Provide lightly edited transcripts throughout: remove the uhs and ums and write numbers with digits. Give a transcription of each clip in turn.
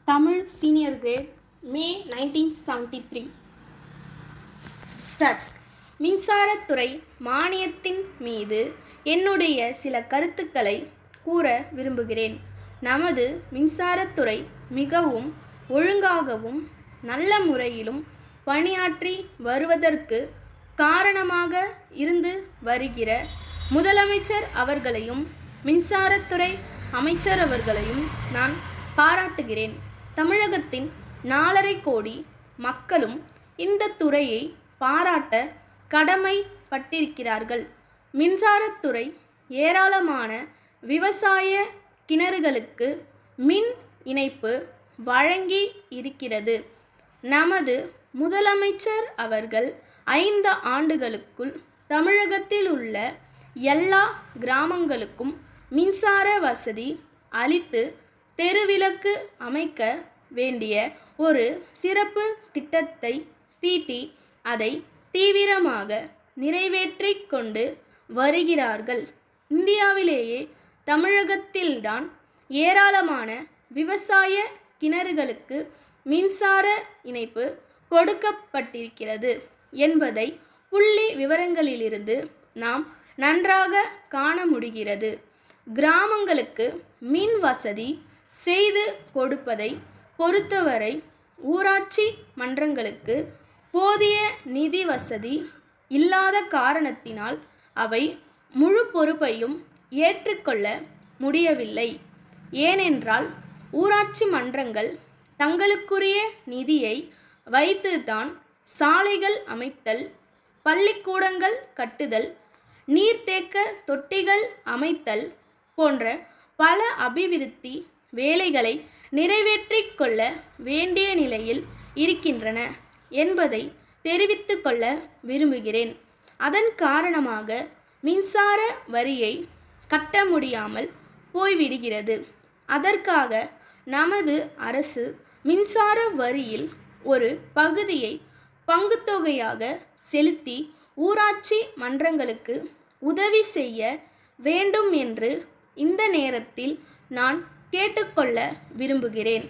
Tamil senior great மே 1973. Start. மின்சாரத்துறை மானியத்தின் மீது என்னுடைய சில கருத்துக்களை கூற விரும்புகிறேன். நமது மின்சாரத்துறை மிகவும் ஒழுங்காகவும் நல்ல முறையிலும் பணியாற்றி வருவதற்கு காரணமாக இருந்து வருகிற முதலமைச்சர் அவர்களையும் மின்சாரத்துறை அமைச்சர் அவர்களையும் நான் பாராட்டுகிறேன். தமிழகத்தின் 4.5 கோடி மக்களும் இந்த துறையை பாராட்ட கடமைப்பட்டிருக்கிறார்கள். மின்சாரத்துறை ஏராளமான விவசாய கிணறுகளுக்கு மின் இணைப்பு வழங்கி இருக்கிறது. நமது முதலமைச்சர் அவர்கள் 5 ஆண்டுகளுக்குள் தமிழகத்தில் உள்ள எல்லா கிராமங்களுக்கும் மின்சார வசதி அளித்து தெருவிளக்கு அமைக்க வேண்டிய ஒரு சிறப்பு திட்டத்தை தீட்டி அதை தீவிரமாக நிறைவேற்றி கொண்டு வருகிறார்கள். இந்தியாவிலேயே தமிழகத்தில்தான் ஏராளமான விவசாய கிணறுகளுக்கு மின்சார இணைப்பு கொடுக்கப்பட்டிருக்கிறது என்பதை புள்ளி விவரங்களிலிருந்து நாம் நன்றாக காண முடிகிறது. கிராமங்களுக்கு மின் வசதி செய்து கொடுப்பதை பொறுத்தவரை ஊராட்சி மன்றங்களுக்கு போதிய நிதி வசதி இல்லாத காரணத்தினால் அவை முழு பொறுப்பையும் ஏற்றுக்கொள்ள முடியவில்லை. ஏனென்றால் ஊராட்சி மன்றங்கள் தங்களுக்குரிய நிதியை வைத்துதான் சாலைகள் அமைத்தல், பள்ளிக்கூடங்கள் கட்டுதல், நீர்த்தேக்க தொட்டிகள் அமைத்தல் போன்ற பல அபிவிருத்தி வேலைகளை நிறைவேற்றிக் கொள்ள வேண்டிய நிலையில் இருக்கின்றன என்பதை தெரிவித்து கொள்ள விரும்புகிறேன். அதன் காரணமாக மின்சார வரியை கட்ட முடியாமல் போய்விடுகிறது. அதற்காக நமது அரசு மின்சார வரியில் ஒரு பகுதியை பங்குத்தொகையாக செலுத்தி ஊராட்சி மன்றங்களுக்கு உதவி செய்ய வேண்டும் என்று இந்த நேரத்தில் நான் கேட்டுக்கொள்ள விரும்புகிறேன்.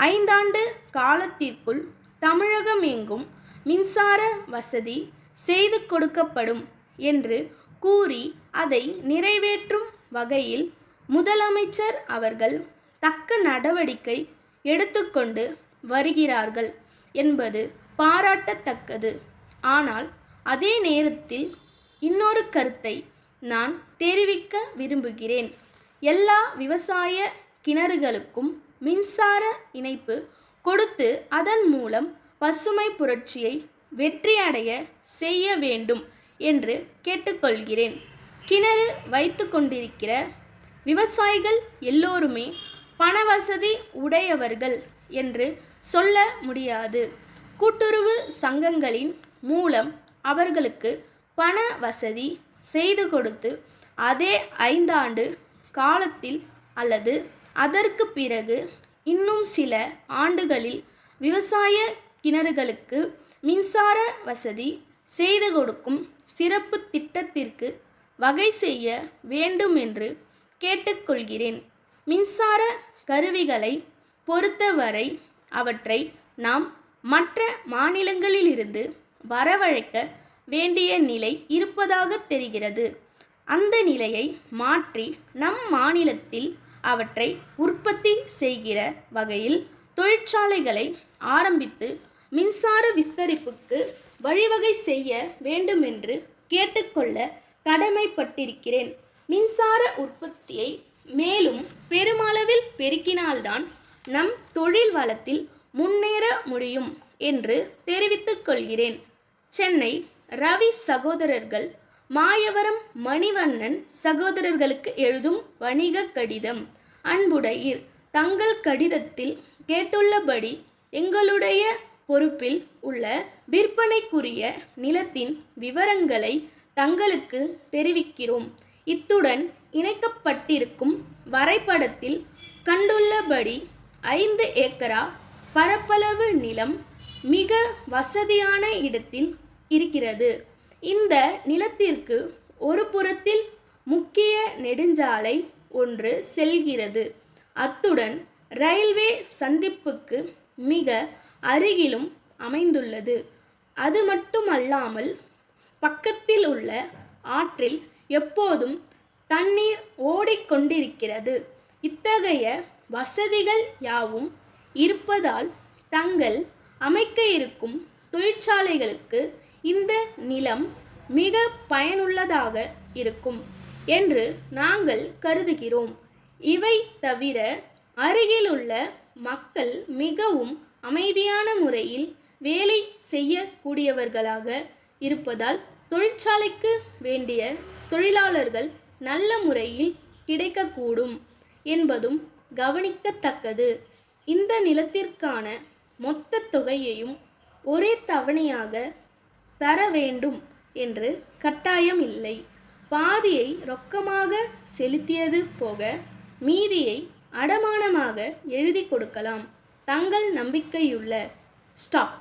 5 ஆண்டு காலத்திற்குள் தமிழகம் எங்கும் மின்சார வசதி செய்து கொடுக்கப்படும் என்று கூறி அதை நிறைவேற்றும் வகையில் முதலமைச்சர் அவர்கள் தக்க நடவடிக்கை எடுத்துக்கொண்டு வருகிறார்கள் என்பது பாராட்டத்தக்கது. ஆனால் அதே நேரத்தில் இன்னொரு கருத்தை நான் தெரிவிக்க விரும்புகிறேன். எல்லா விவசாய கிணறுகளுக்கும் மின்சார இணைப்பு கொடுத்து அதன் மூலம் பசுமை புரட்சியை வெற்றியடைய செய்ய வேண்டும் என்று கேட்டுக்கொள்கிறேன். கிணறு வைத்து கொண்டிருக்கிற விவசாயிகள் எல்லோருமே பண வசதி உடையவர்கள் என்று சொல்ல முடியாது. கூட்டுறவு சங்கங்களின் மூலம் அவர்களுக்கு பண வசதி செய்து கொடுத்து அதே 5 ஆண்டு காலத்தில் அல்லது அதற்கு பிறகு இன்னும் சில ஆண்டுகளில் விவசாய கிணறுகளுக்கு மின்சார வசதி செய்து கொடுக்கும் சிறப்பு திட்டத்திற்கு வகை செய்ய வேண்டும் என்று கேட்டுக்கொள்கிறேன். மின்சார கருவிகளை பொறுத்தவரை அவற்றை நாம் மற்ற மாநிலங்களிலிருந்து வரவழைக்க வேண்டிய நிலை இருப்பதாக தெரிகிறது. அந்த நிலையை மாற்றி நம் மாநிலத்தில் அவற்றை உற்பத்தி செய்கிற வகையில் தொழிற்சாலைகளை ஆரம்பித்து மின்சார விஸ்தரிப்புக்கு வழிவகை செய்ய வேண்டுமென்று கேட்டுக்கொள்ள கடமைப்பட்டிருக்கிறேன். மின்சார உற்பத்தியை மேலும் பெருமளவில் பெருக்கினால்தான் நம் தொழில் வளத்தில் முன்னேற முடியும் என்று தெரிவித்துக் கொள்கிறேன். சென்னை ரவி சகோதரர்கள் மாயவரம் மணிவண்ணன் சகோதரர்களுக்கு எழுதும் வணிக கடிதம். அன்புடையீர், தங்கள் கடிதத்தில் கேட்டுள்ளபடி எங்களுடைய பொறுப்பில் உள்ள விற்பனைக்குரிய நிலத்தின் விவரங்களை தங்களுக்கு தெரிவிக்கிறோம். இத்துடன் இணைக்கப்பட்டிருக்கும் வரைபடத்தில் கண்டுள்ளபடி 5 ஏக்கரா பரப்பளவு நிலம் மிக வசதியான இடத்தில் இருக்கிறது. இந்த நிலத்திற்கு ஒரு புறத்தில் முக்கிய நெடுஞ்சாலை ஒன்று செல்கிறது. அத்துடன் ரயில்வே சந்திப்புக்கு மிக அருகிலும் அமைந்துள்ளது. அது மட்டுமல்லாமல் பக்கத்தில் உள்ள ஆற்றில் எப்போதும் தண்ணீர் ஓடிக்கொண்டிருக்கிறது. இத்தகைய வசதிகள் யாவும் இருப்பதால் தங்கள் அமைக்க இருக்கும் தொழிற்சாலைகளுக்கு இந்த நிலம் மிக பயனுள்ளதாக இருக்கும் என்று நாங்கள் கருதுகிறோம். இவை தவிர அருகிலுள்ள மக்கள் மிகவும் அமைதியான முறையில் வேலை செய்யக்கூடியவர்களாக இருப்பதால் தொழிற்சாலைக்கு வேண்டிய தொழிலாளர்கள் நல்ல முறையில் கிடைக்கக்கூடும் என்பதும் கவனிக்கத்தக்கது. இந்த நிலத்திற்கான மொத்த தொகையையும் ஒரே தவணையாக தர வேண்டும் என்று கட்டாயம் இல்லை. பாதியை ரொக்கமாக செலுத்தியது போக மீதியை அடமானமாக எழுதி கொடுக்கலாம். தங்கள் நம்பிக்கையுள்ள ஸ்டாப்.